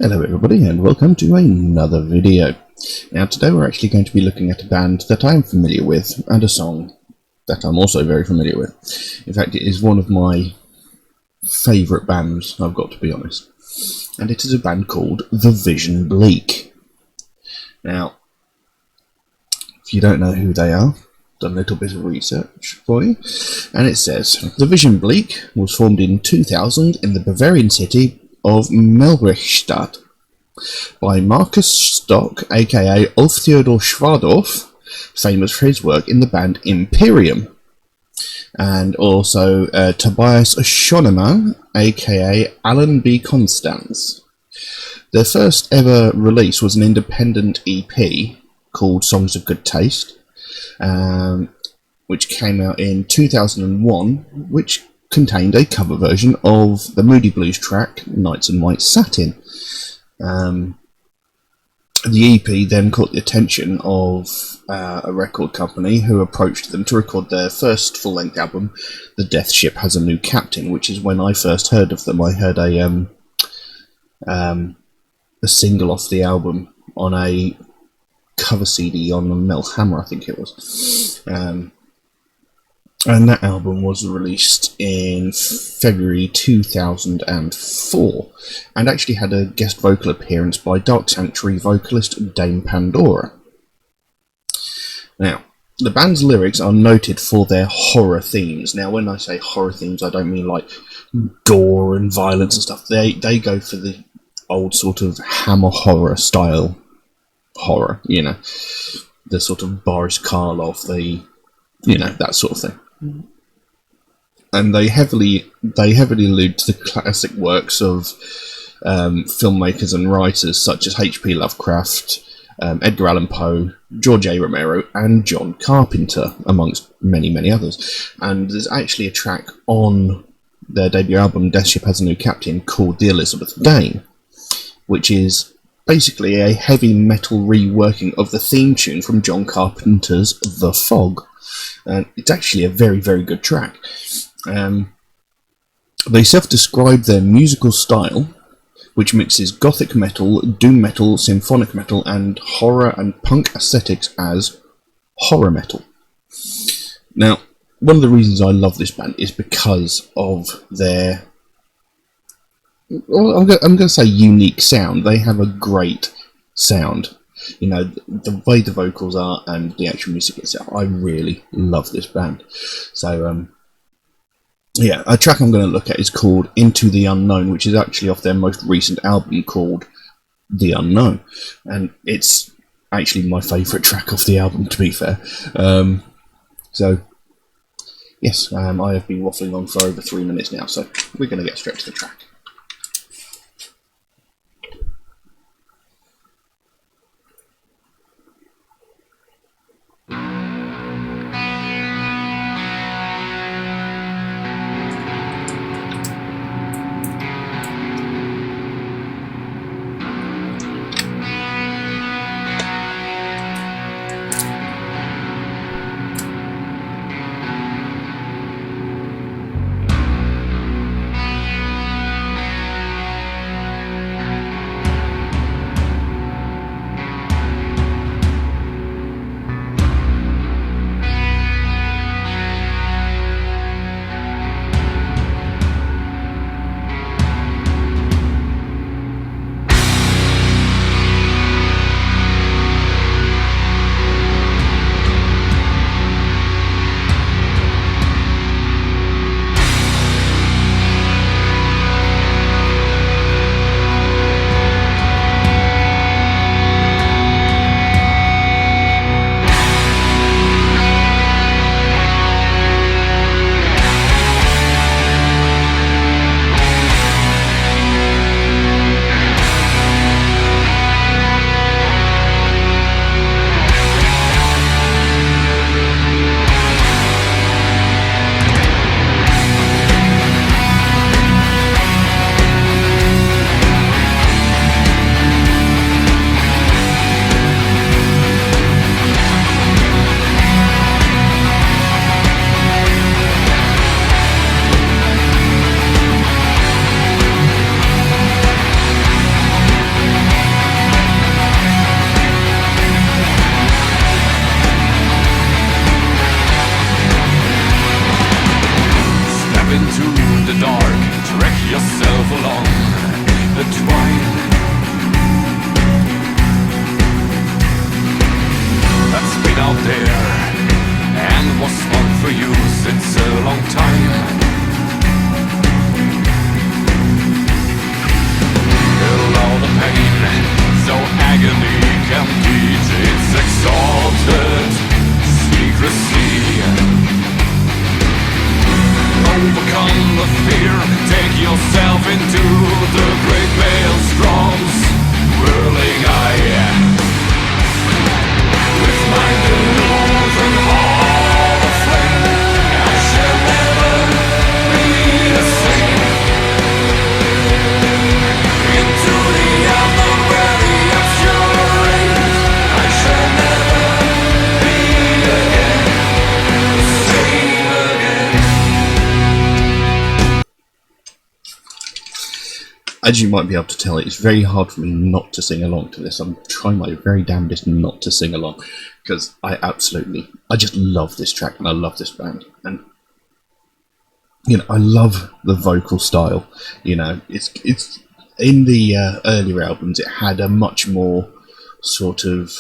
Hello everybody and welcome to another video. Now today we're actually going to be looking at a band that I'm familiar with and a song that I'm also very familiar with. In fact, it is one of my favourite bands, I've got to be honest. And it is a band called The Vision Bleak. Now, if you don't know who they are, I've done a little bit of research for you. And it says, The Vision Bleak was formed in 2000 in the Bavarian city of Melrichstadt by Markus Stock, aka Ulf Theodor Schwadorf, famous for his work in the band Imperium, and also Tobias Schonemann, aka Alan B. Constance. Their first ever release was an independent EP called Songs of Good Taste, which came out in 2001, which contained a cover version of the Moody Blues track Nights in White Satin. The EP then caught the attention of a record company who approached them to record their first full-length album, The Death Ship Has a New Captain, which is when I first heard of them. I heard a single off the album on a cover CD on Mel Hammer, I think it was. And that album was released in February 2004 and actually had a guest vocal appearance by Dark Sanctuary vocalist Dame Pandora. Now, the band's lyrics are noted for their horror themes. Now, when I say horror themes, I don't mean like gore and violence and stuff. They go for the old sort of Hammer horror style horror, you know, the sort of Boris Karloff, that sort of thing. And they heavily allude to the classic works of filmmakers and writers such as H.P. Lovecraft, Edgar Allan Poe, George A. Romero, and John Carpenter, amongst many, many others. And there's actually a track on their debut album, Death Ship Has a New Captain, called The Elizabeth Dane, which is basically a heavy metal reworking of the theme tune from John Carpenter's The Fog. And it's actually a very, very good track. They self-describe their musical style, which mixes gothic metal, doom metal, symphonic metal, and horror and punk aesthetics as horror metal. Now, one of the reasons I love this band is because of their, well, I'm going to say unique sound. They have a great sound. You know, the way the vocals are and the actual music itself, I really love this band. So, yeah, a track I'm going to look at is called Into the Unknown, which is actually off their most recent album called The Unknown. And it's actually my favourite track off the album, to be fair. So, yes, I have been waffling on for over 3 minutes now, so we're going to get straight to the track. into the dark, drag yourself along the twine that's been out there and was fun for you since a long time. Allow the pain, so agony can teach its exalted secrecy. Overcome the fear, take yourself into the great maelstroms whirling eye. With mind aloof and all aflame, I shall never be the same. Into the unknown where the obscure reigns, I shall never be again the same again. As you might be able to tell, it's very hard for me not to sing along to this. I'm trying my very damnedest not to sing along, because I just love this track and I love this band. And, you know, I love the vocal style. You know, it's in the earlier albums, it had a much more sort of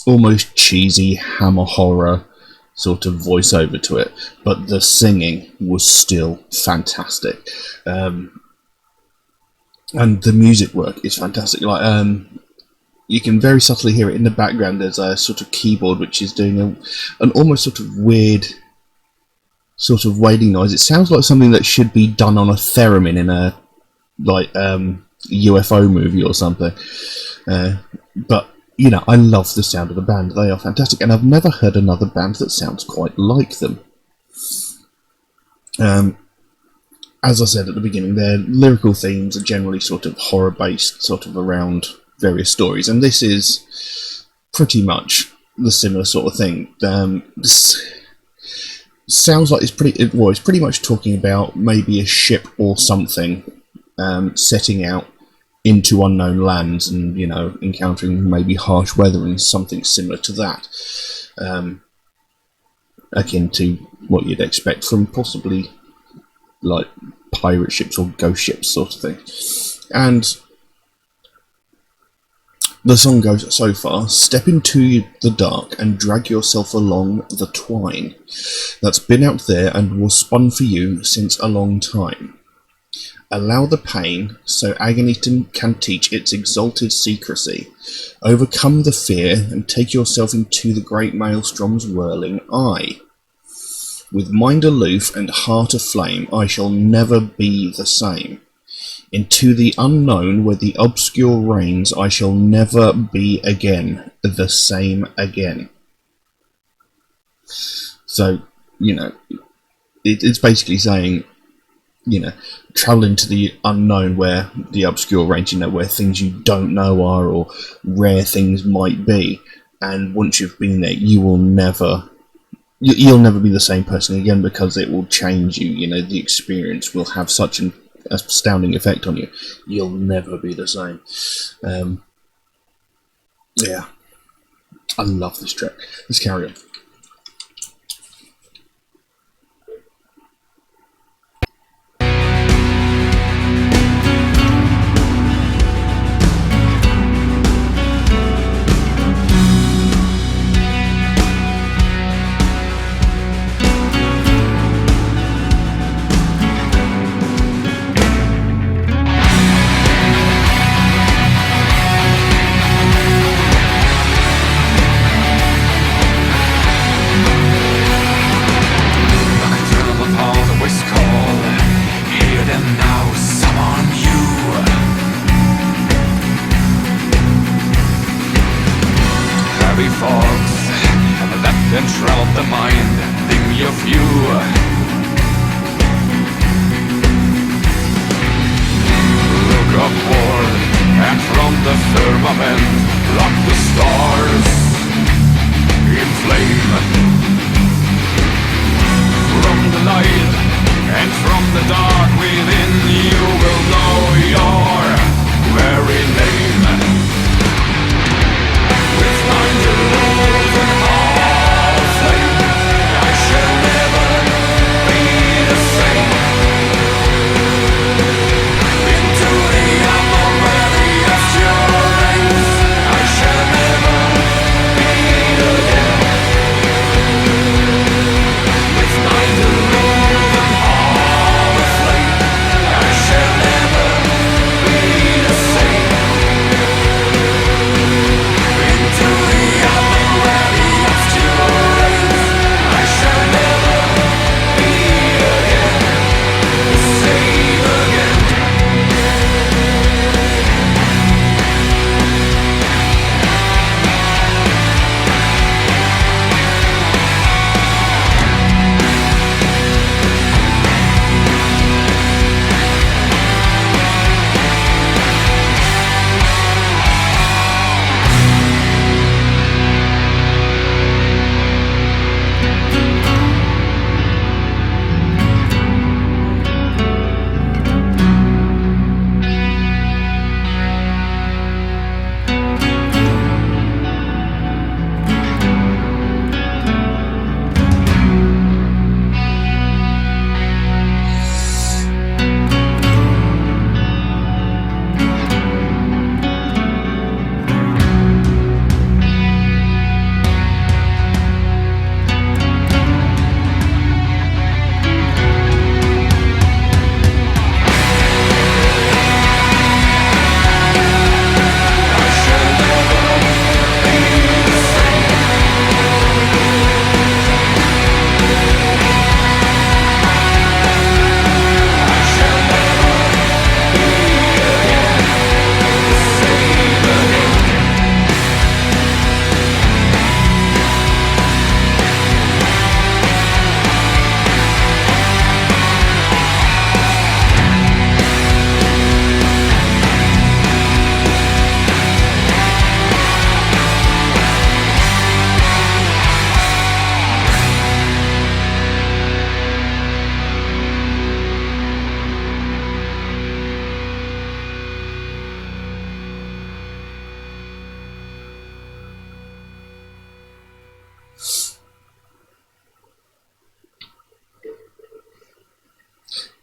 almost cheesy hammer horror sort of voiceover to it, but the singing was still fantastic. And the music work is fantastic. Like, you can very subtly hear it in the background. There's a sort of keyboard which is doing an almost sort of weird sort of wailing noise. It sounds like something that should be done on a theremin in a UFO movie or something. But you know, I love the sound of the band. They are fantastic, and I've never heard another band that sounds quite like them. As I said at the beginning, their lyrical themes are generally sort of horror-based, sort of around various stories, and this is pretty much the similar sort of thing. This sounds like it's pretty much talking about maybe a ship or something setting out into unknown lands and, you know, encountering maybe harsh weather and something similar to that, akin to what you'd expect from possibly like pirate ships or ghost ships sort of thing. And the song goes so far: step into the dark and drag yourself along the twine that's been out there and was spun for you since a long time. Allow the pain, so agony can teach its exalted secrecy. Overcome the fear and take yourself into the great maelstrom's whirling eye. With mind aloof and heart aflame, I shall never be the same. Into the unknown where the obscure reigns, I shall never be again the same again. So, you know, it's basically saying, you know, travel into the unknown where the obscure reigns, you know, where things you don't know are, or rare things might be. And once you've been there, you'll never be the same person again, because it will change you. You know, the experience will have such an astounding effect on you. You'll never be the same. Yeah, I love this track. Let's carry on. Enshroud the mind, dim your view. Look upward, and from the firmament lock the stars in flame. From the light and from the dark within, you will know your very name. With mind aloof and heart, I shall never be the same.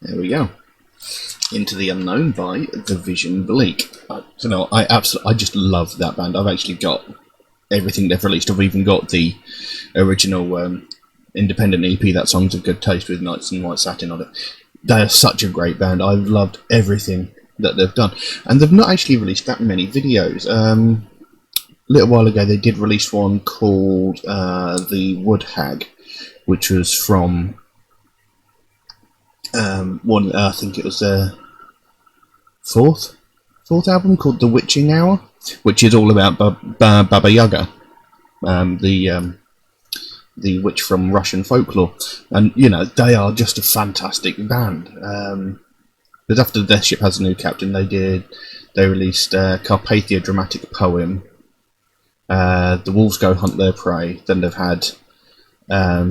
There we go. Into the Unknown by Division Bleak. I just love that band. I've actually got everything they've released. I've even got the original independent EP, That Song's of Good Taste, with Knights in White Satin on it. They are such a great band. I've loved everything that they've done. And they've not actually released that many videos. A little while ago they did release one called The Wood Hag, which was from I think it was their fourth album, called The Witching Hour, which is all about Baba Yaga, the witch from Russian folklore. And they are just a fantastic band. But after the Death Ship Has a New Captain, they released Carpathia Dramatic Poem, The Wolves Go Hunt Their Prey. Then they've had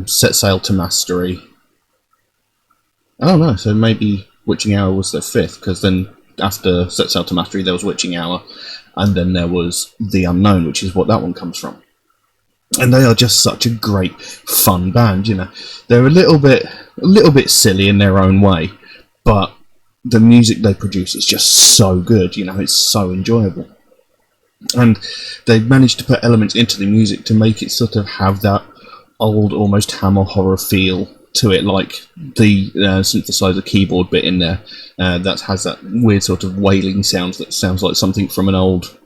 Set Sail to Mastery. I don't know, so maybe Witching Hour was their fifth, because then after Set Sail to Mastery there was Witching Hour, and then there was The Unknown, which is what that one comes from. And they are just such a great, fun band. They're a little bit silly in their own way, but the music they produce is just so good. It's so enjoyable, and they've managed to put elements into the music to make it sort of have that old, almost Hammer horror feel to it, like the synthesizer keyboard bit in there that has that weird sort of wailing sound that sounds like something from an old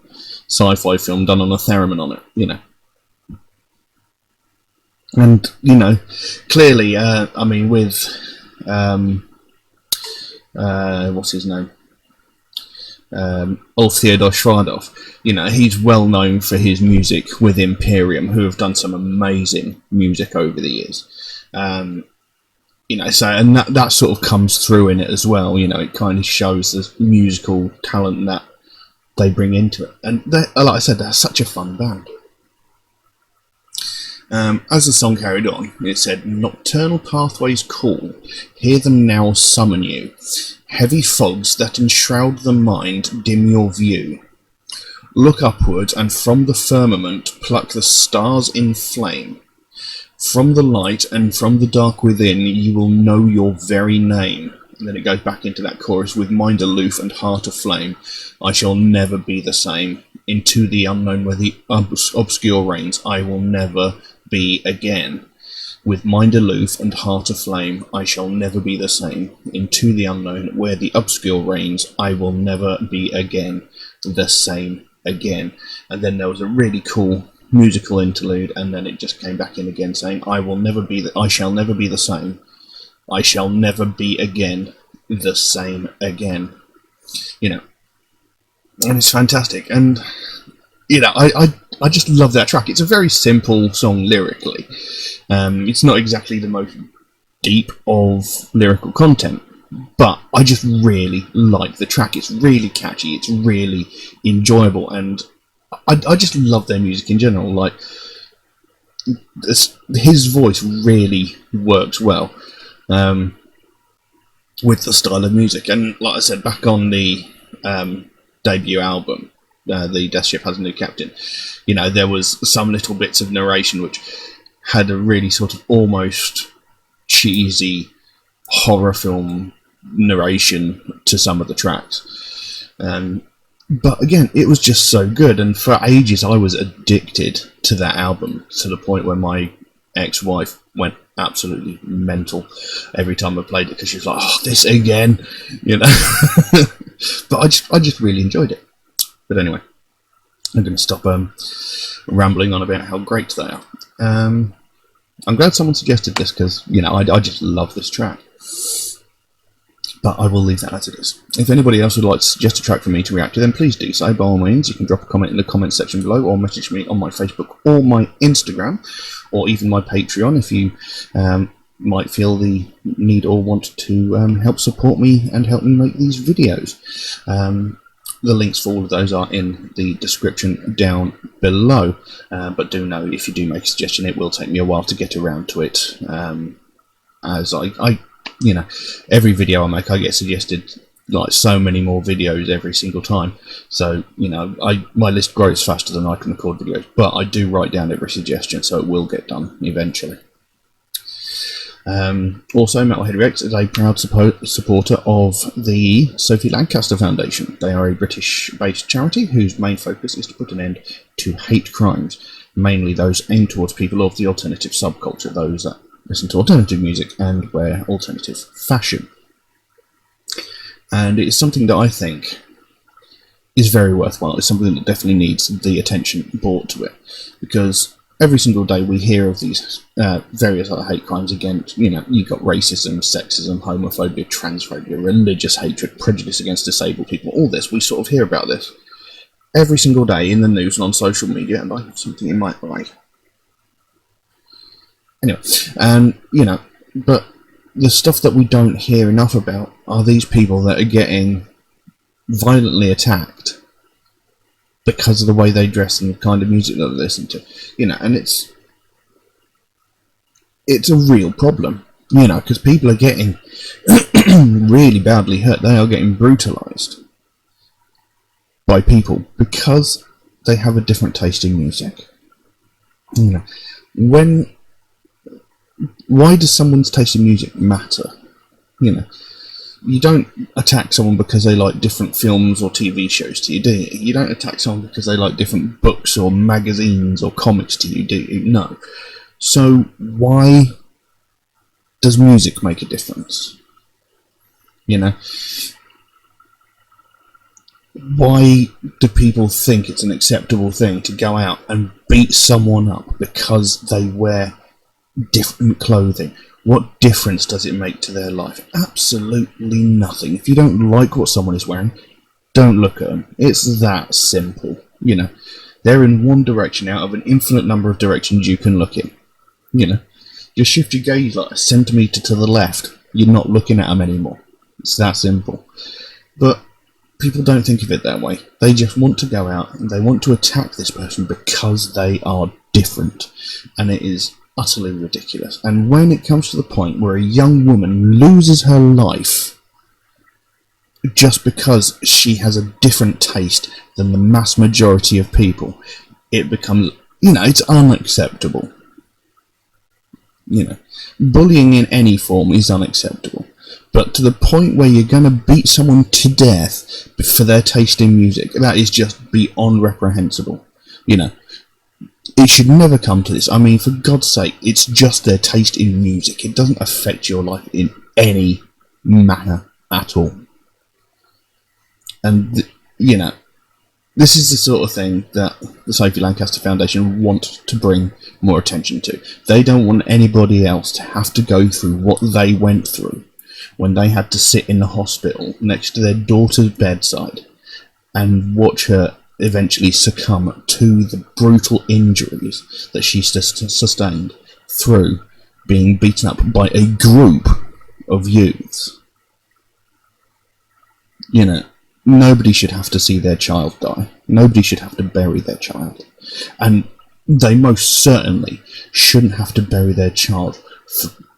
sci-fi film done on a theremin on it. And clearly, with what's his name, Ulf Theodor Schwadorf, he's well known for his music with Imperium, who have done some amazing music over the years. So, and that sort of comes through in it as well. It kind of shows the musical talent that they bring into it. And like I said, they're such a fun band. As the song carried on, it said, "Nocturnal pathways call, hear them now summon you. Heavy fogs that enshroud the mind dim your view. Look upward, and from the firmament pluck the stars in flame. From the light and from the dark within, you will know your very name." And then it goes back into that chorus, "With mind aloof and heart aflame, I shall never be the same. Into the unknown where the obscure reigns, I will never be again. With mind aloof and heart aflame, I shall never be the same. Into the unknown where the obscure reigns, I will never be again the same again." And then there was a really cool musical interlude, and then it just came back in again saying, I shall never be the same. I shall never be again the same again. And it's fantastic. And I just love that track. It's a very simple song lyrically. It's not exactly the most deep of lyrical content, but I just really like the track. It's really catchy, it's really enjoyable, and I just love their music in general. Like, his voice really works well with the style of music. And like I said, back on the debut album, The Death Ship Has a New Captain, there was some little bits of narration which had a really sort of almost cheesy horror film narration to some of the tracks. But again, it was just so good, and for ages I was addicted to that album, to the point where my ex-wife went absolutely mental every time I played it, because she was like, "Oh, this again," But I just really enjoyed it. But anyway, I'm going to stop rambling on about how great they are. I'm glad someone suggested this, because I just love this track. But I will leave that as it is. If anybody else would like to suggest a track for me to react to, then please do so. By all means, you can drop a comment in the comment section below, or message me on my Facebook or my Instagram, or even my Patreon if you might feel the need or want to help support me and help me make these videos. The links for all of those are in the description down below. But do know, if you do make a suggestion, it will take me a while to get around to it. As I every video I make, I get suggested like so many more videos every single time. So my list grows faster than I can record videos. But I do write down every suggestion, so it will get done eventually. Also, Metalhead Rex is a proud supporter of the Sophie Lancaster Foundation. They are a British-based charity whose main focus is to put an end to hate crimes, mainly those aimed towards people of the alternative subculture, those that listen to alternative music and wear alternative fashion. And it's something that I think is very worthwhile. It's something that definitely needs the attention brought to it, because every single day we hear of these various other hate crimes against, you've got racism, sexism, homophobia, transphobia, religious hatred, prejudice against disabled people, all this. We sort of hear about this every single day in the news and on social media, and I have something in my eye. Anyway, but the stuff that we don't hear enough about are these people that are getting violently attacked because of the way they dress and the kind of music that they listen to, and it's a real problem, because people are getting really badly hurt. They are getting brutalized by people because they have a different taste in music. Why does someone's taste in music matter? You don't attack someone because they like different films or TV shows to you, do you? You don't attack someone because they like different books or magazines or comics to you, do you? No. So why does music make a difference? Why do people think it's an acceptable thing to go out and beat someone up because they wear different clothing? What difference does it make to their life? Absolutely nothing. If you don't like what someone is wearing, don't look at them. It's that simple. They're in one direction out of an infinite number of directions you can look in. Just shift your gaze like a centimetre to the left. You're not looking at them anymore. It's that simple. But people don't think of it that way. They just want to go out and they want to attack this person because they are different. And it is utterly ridiculous. And when it comes to the point where a young woman loses her life just because she has a different taste than the mass majority of people, it becomes, it's unacceptable. Bullying in any form is unacceptable. But to the point where you're going to beat someone to death for their taste in music, that is just beyond reprehensible. It should never come to this. I mean, for God's sake, it's just their taste in music. It doesn't affect your life in any manner at all. And, this is the sort of thing that the Sophie Lancaster Foundation want to bring more attention to. They don't want anybody else to have to go through what they went through when they had to sit in the hospital next to their daughter's bedside and watch her eventually succumb to the brutal injuries that she sustained through being beaten up by a group of youths. Nobody should have to see their child die. Nobody should have to bury their child. And they most certainly shouldn't have to bury their child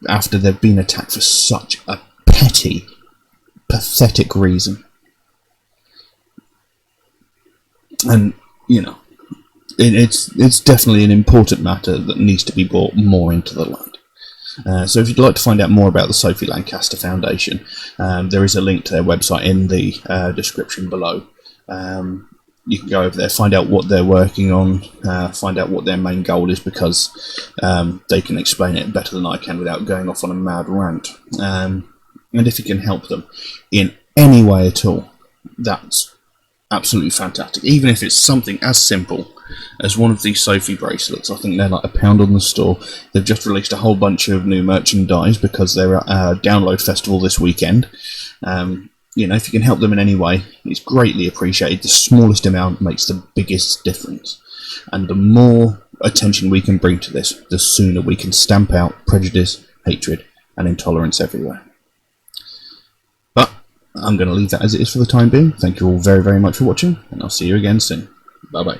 after they've been attacked for such a petty, pathetic reason. And, it's definitely an important matter that needs to be brought more into the light. So if you'd like to find out more about the Sophie Lancaster Foundation, there is a link to their website in the description below. You can go over there, find out what they're working on, find out what their main goal is, because they can explain it better than I can without going off on a mad rant. And if you can help them in any way at all, that's absolutely fantastic. Even if it's something as simple as one of these Sophie bracelets. I think they're like £1 on the store. They've just released a whole bunch of new merchandise because they're at a download festival this weekend. If you can help them in any way, it's greatly appreciated. The smallest amount makes the biggest difference. And the more attention we can bring to this, the sooner we can stamp out prejudice, hatred, and intolerance everywhere. But I'm going to leave that as it is for the time being. Thank you all very, very much for watching, and I'll see you again soon. Bye-bye.